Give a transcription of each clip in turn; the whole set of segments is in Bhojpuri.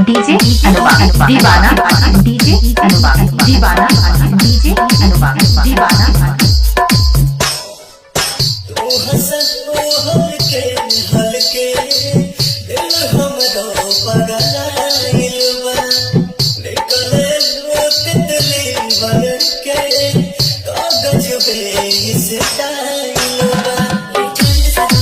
डीजे अनुवाद दीवाना डीजे अनुवाद दीवाना डीजे अनुवाद दीवाना तू हसन हलके हलके दिल हमरो पगलाइल बा निकले तितली बन के कागज पे इस टाइल बा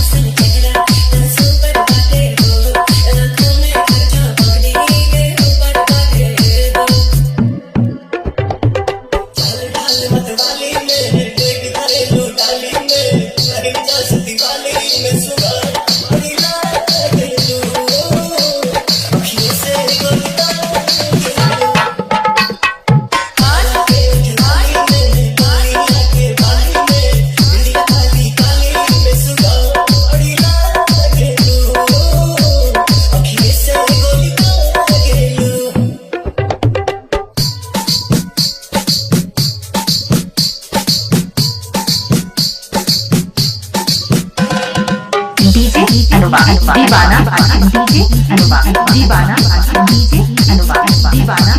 दीवाना डीजे अनुवाद दीवाना डीजे अनुवाद दीवाना